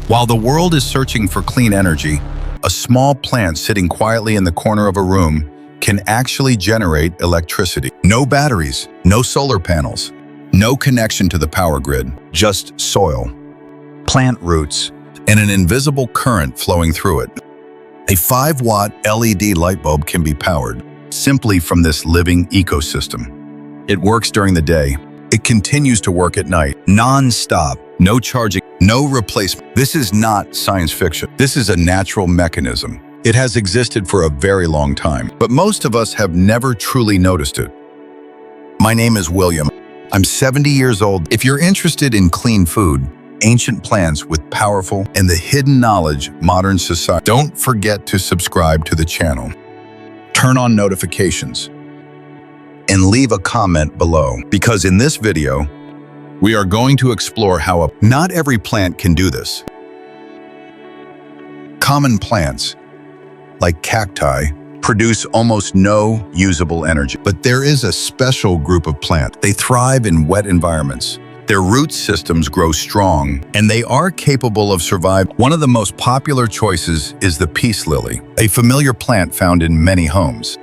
While the world is searching for clean energy, a small plant sitting quietly in the corner of a room can actually generate electricity. No batteries, no solar panels, no connection to the power grid, just soil, plant roots, and an invisible current flowing through it. A 5-watt LED light bulb can be powered simply from this living ecosystem. It works during the day. It continues to work at night, non-stop, no charging, no replacement. This is not science fiction. This is a natural mechanism. It has existed for a very long time, but most of us have never truly noticed it. My name is William. I'm 70 years old. If you're interested in clean food, ancient plants with powerful and the hidden knowledge modern society, don't forget to subscribe to the channel. Turn on notifications and leave a comment below, because in this video, we are going to explore how not every plant can do this. Common plants, like cacti, produce almost no usable energy. But there is a special group of plants. They thrive in wet environments. Their root systems grow strong, and they are capable of surviving. One of the most popular choices is the peace lily, a familiar plant found in many homes.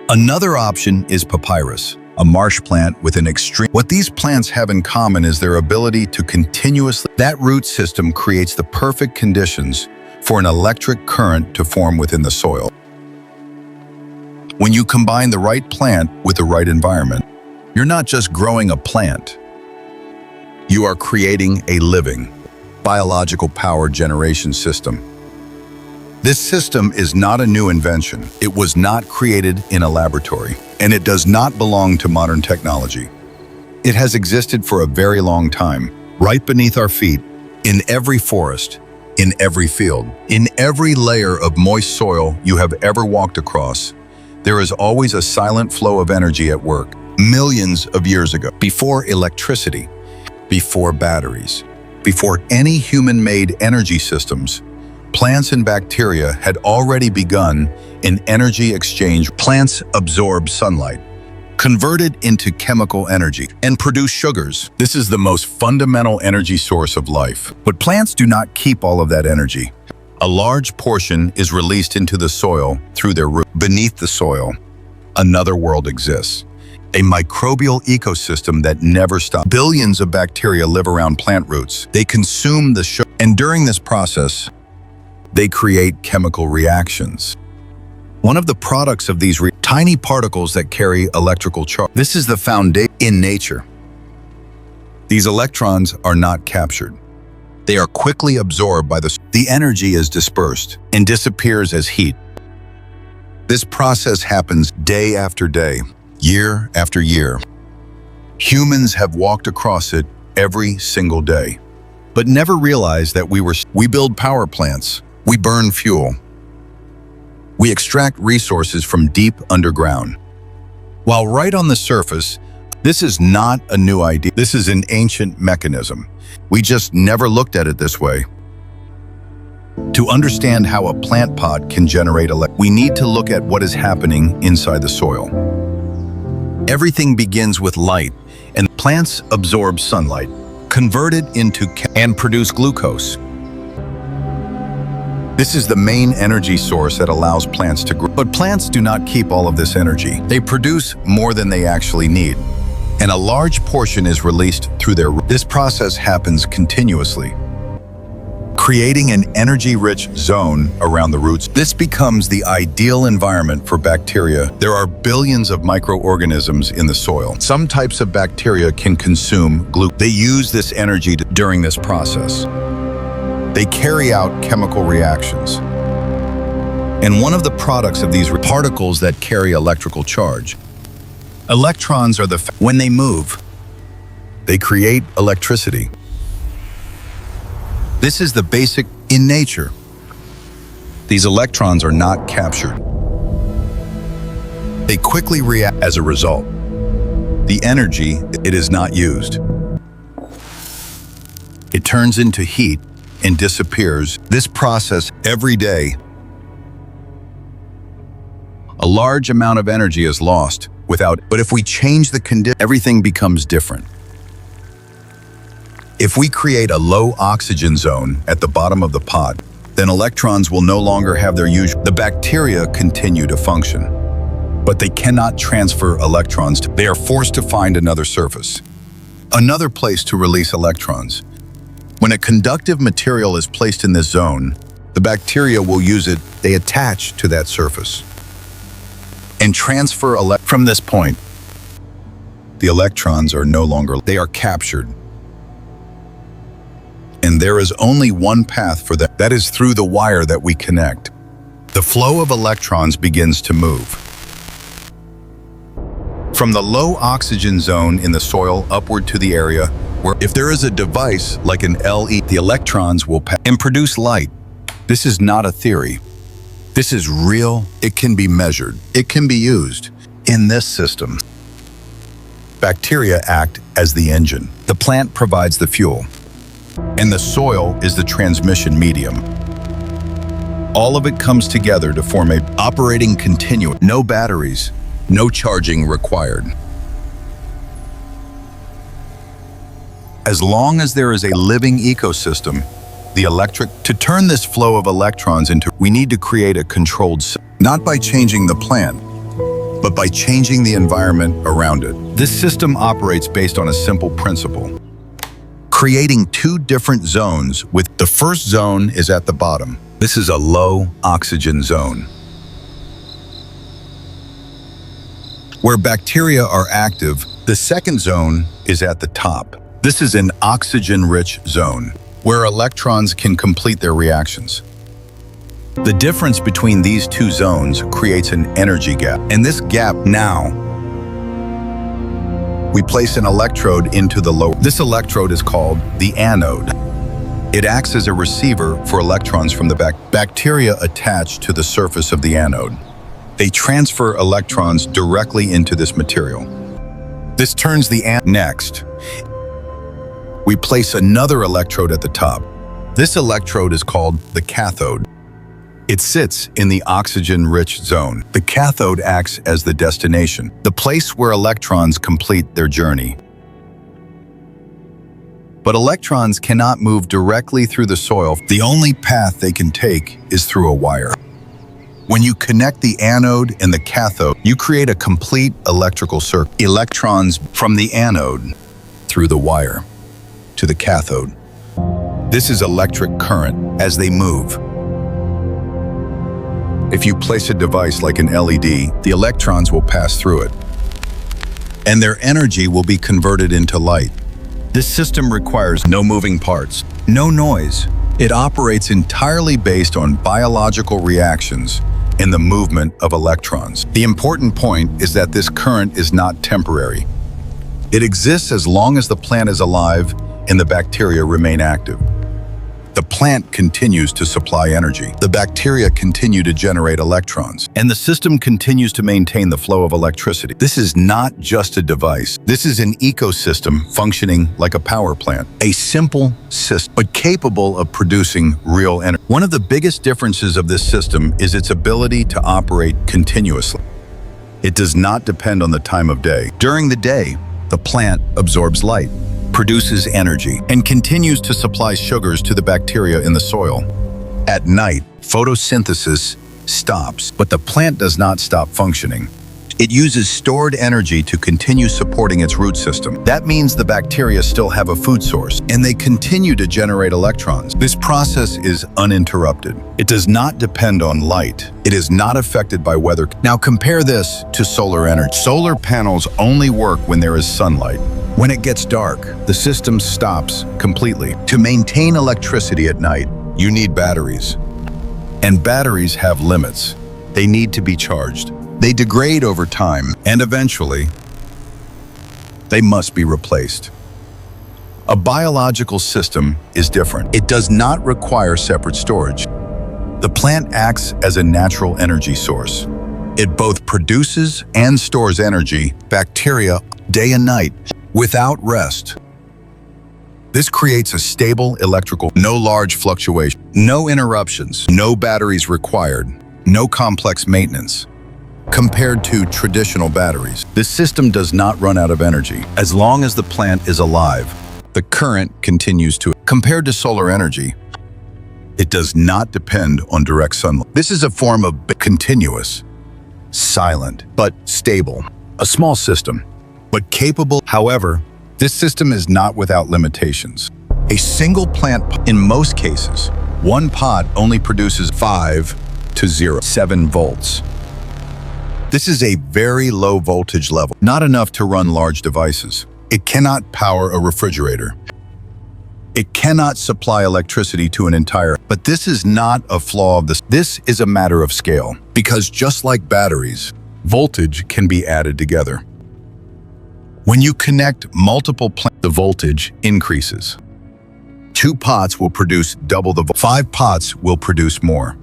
Another option is papyrus, a marsh plant with an extreme. What these plants have in common is their ability to continuously. That root system creates the perfect conditions for an electric current to form within the soil. When you combine the right plant with the right environment, you're not just growing a plant. You are creating a living, biological power generation system. This system is not a new invention. It was not created in a laboratory, and it does not belong to modern technology. It has existed for a very long time, right beneath our feet, in every forest, in every field, in every layer of moist soil you have ever walked across. There is always a silent flow of energy at work. Millions of years ago, before electricity, before batteries, before any human-made energy systems, plants and bacteria had already begun an energy exchange. Plants absorb sunlight, convert it into chemical energy, and produce sugars. This is the most fundamental energy source of life. But plants do not keep all of that energy. A large portion is released into the soil through their roots. Beneath the soil, another world exists. A microbial ecosystem that never stops. Billions of bacteria live around plant roots. They consume the sugar, and during this process, they create chemical reactions. One of the products of these tiny particles that carry electrical charge. This is the foundation in nature. These electrons are not captured. They are quickly absorbed by the energy is dispersed and disappears as heat. This process happens day after day, year after year. Humans have walked across it every single day, but never realized that we build power plants. We burn fuel. We extract resources from deep underground. While right on the surface, this is not a new idea. This is an ancient mechanism. We just never looked at it this way. To understand how a plant pot can generate electricity, we need to look at what is happening inside the soil. Everything begins with light, and plants absorb sunlight, convert it into and produce glucose. This is the main energy source that allows plants to grow. But plants do not keep all of this energy. They produce more than they actually need, and a large portion is released through their roots. This process happens continuously, creating an energy-rich zone around the roots. This becomes the ideal environment for bacteria. There are billions of microorganisms in the soil. Some types of bacteria can consume glucose. They use this energy during this process. They carry out chemical reactions. And one of the products of these particles that carry electrical charge. Electrons are when they move, they create electricity. This is the basic in nature. These electrons are not captured. They quickly react as a result. The energy, it is not used. It turns into heat and disappears. This process every day. A large amount of energy is lost but if we change the condition, everything becomes different. If we create a low oxygen zone at the bottom of the pot, then electrons will no longer have their usual. The bacteria continue to function, but they cannot transfer electrons. They are forced to find another surface, another place to release electrons. When a conductive material is placed in this zone, the bacteria will use it. They attach to that surface and transfer from this point. The electrons are no longer, they are captured. And there is only one path for that is through the wire that we connect. The flow of electrons begins to move from the low oxygen zone in the soil upward to the area where if there is a device like an LED, the electrons will pass and produce light. This is not a theory. This is real. It can be measured. It can be used in this system. Bacteria act as the engine. The plant provides the fuel, and the soil is the transmission medium. All of it comes together to form a operating continuum. No batteries, no charging required. As long as there is a living ecosystem, to turn this flow of electrons into, we need to create a controlled system, not by changing the plant, but by changing the environment around it. This system operates based on a simple principle, creating two different zones with the first zone is at the bottom. This is a low oxygen zone, where bacteria are active. The second zone is at the top. This is an oxygen-rich zone, where electrons can complete their reactions. The difference between these two zones creates an energy gap. And this gap now, we place an electrode into the lower. This electrode is called the anode. It acts as a receiver for electrons from the bacteria attached to the surface of the anode. They transfer electrons directly into this material. This turns the anode. Next, we place another electrode at the top. This electrode is called the cathode. It sits in the oxygen-rich zone. The cathode acts as the destination, the place where electrons complete their journey. But electrons cannot move directly through the soil. The only path they can take is through a wire. When you connect the anode and the cathode, you create a complete electrical circuit. Electrons from the anode through the wire to the cathode. This is electric current as they move. If you place a device like an LED, the electrons will pass through it, and their energy will be converted into light. This system requires no moving parts, no noise. It operates entirely based on biological reactions and the movement of electrons. The important point is that this current is not temporary. It exists as long as the plant is alive and the bacteria remain active. The plant continues to supply energy. The bacteria continue to generate electrons, and the system continues to maintain the flow of electricity. This is not just a device. This is an ecosystem functioning like a power plant. A simple system, but capable of producing real energy. One of the biggest differences of this system is its ability to operate continuously. It does not depend on the time of day. During the day, the plant absorbs light, produces energy, and continues to supply sugars to the bacteria in the soil. At night, photosynthesis stops, but the plant does not stop functioning. It uses stored energy to continue supporting its root system. That means the bacteria still have a food source, and they continue to generate electrons. This process is uninterrupted. It does not depend on light. It is not affected by weather. Now compare this to solar energy. Solar panels only work when there is sunlight. When it gets dark, the system stops completely. To maintain electricity at night, you need batteries. And batteries have limits. They need to be charged. They degrade over time, and eventually, they must be replaced. A biological system is different. It does not require separate storage. The plant acts as a natural energy source. It both produces and stores energy, bacteria, day and night, without rest. This creates a stable electrical, no large fluctuation, no interruptions, no batteries required, no complex maintenance. Compared to traditional batteries, this system does not run out of energy. As long as the plant is alive, the current continues to. Compared to solar energy, it does not depend on direct sunlight. This is a form of continuous, silent, but stable. A small system, but capable. However, this system is not without limitations. A single plant, in most cases, one pod only produces 5 to 7 volts. This is a very low voltage level, not enough to run large devices. It cannot power a refrigerator. It cannot supply electricity to an entire, but this is not a flaw of this. This is a matter of scale, because just like batteries, voltage can be added together. When you connect multiple plants, the voltage increases. 2 pots will produce double the voltage. 5 pots will produce more.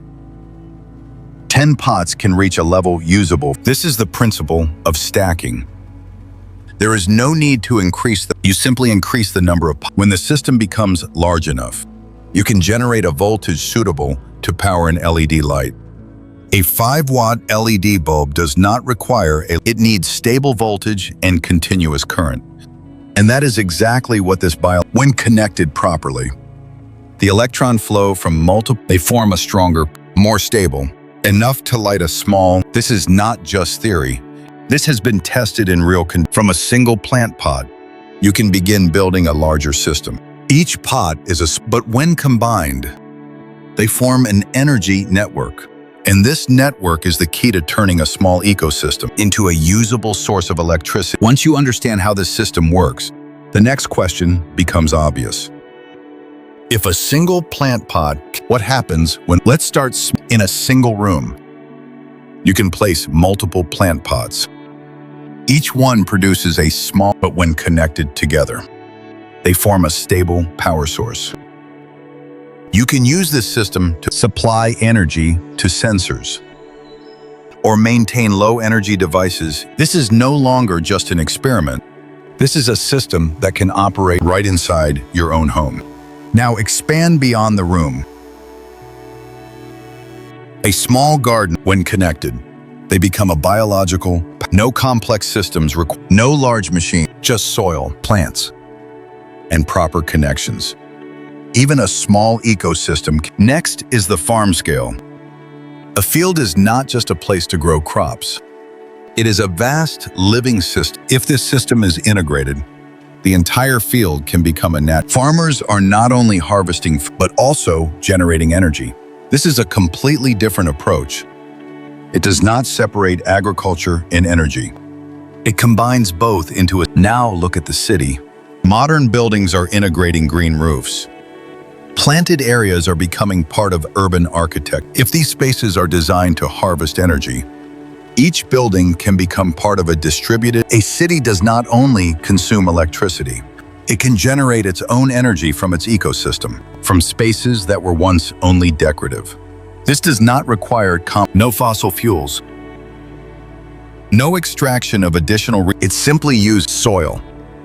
10 pots can reach a level usable. This is the principle of stacking. There is no need to increase you simply increase the number of pots. When the system becomes large enough, you can generate a voltage suitable to power an LED light. A 5-watt LED bulb does not require it needs stable voltage and continuous current. And that is exactly what this when connected properly. The electron flow from they form a stronger, more stable, enough to light a small. This is not just theory. This has been tested in real from a single plant pod. You can begin building a larger system. Each pod is but when combined, they form an energy network. And this network is the key to turning a small ecosystem into a usable source of electricity. Once you understand how this system works, the next question becomes obvious. If a single plant pod, what happens when, let's start in a single room. You can place multiple plant pods. Each one produces a small, but when connected together, they form a stable power source. You can use this system to supply energy to sensors or maintain low-energy devices. This is no longer just an experiment. This is a system that can operate right inside your own home. Now expand beyond the room. A small garden, when connected, they become a biological, no complex systems, no large machine, just soil, plants, and proper connections. Even a small ecosystem. Next is the farm scale. A field is not just a place to grow crops. It is a vast living system. If this system is integrated, the entire field can become a Farmers are not only harvesting, but also generating energy. This is a completely different approach. It does not separate agriculture and energy. It combines both into a. Now look at the city. Modern buildings are integrating green roofs. Planted areas are becoming part of urban architecture. If these spaces are designed to harvest energy, each building can become part of a distributed. A city does not only consume electricity, it can generate its own energy from its ecosystem, from spaces that were once only decorative. This does not require no fossil fuels, no extraction of additional. It simply used soil,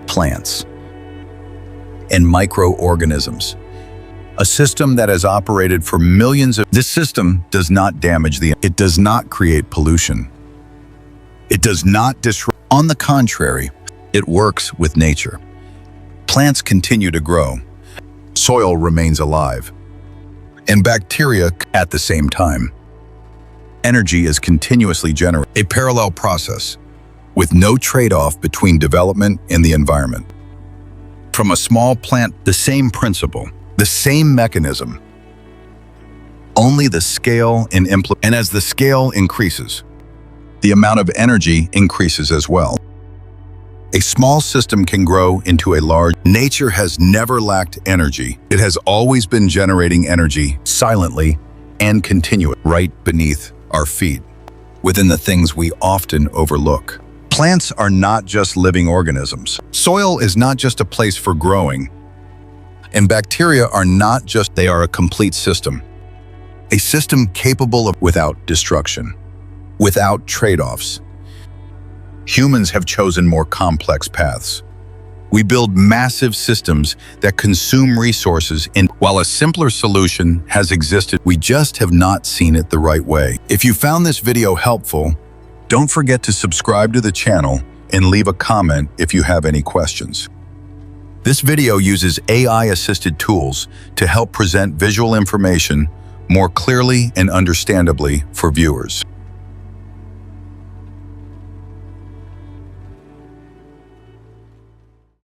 plants, and microorganisms. A system that has operated for millions of. This system does not damage it does not create pollution. It does not disrupt. On the contrary, it works with nature. Plants continue to grow. Soil remains alive. And bacteria at the same time. Energy is continuously generated. A parallel process with no trade-off between development and the environment. From a small plant, the same principle, the same mechanism, only the scale and as the scale increases, the amount of energy increases as well. A small system can grow into a large. Nature has never lacked energy. It has always been generating energy silently and continuously right beneath our feet, within the things we often overlook. Plants are not just living organisms. Soil is not just a place for growing. And bacteria are not just, they are a complete system. A system capable of without destruction, without trade-offs. Humans have chosen more complex paths. We build massive systems that consume resources while a simpler solution has existed, we just have not seen it the right way. If you found this video helpful, don't forget to subscribe to the channel and leave a comment if you have any questions. This video uses AI-assisted tools to help present visual information more clearly and understandably for viewers.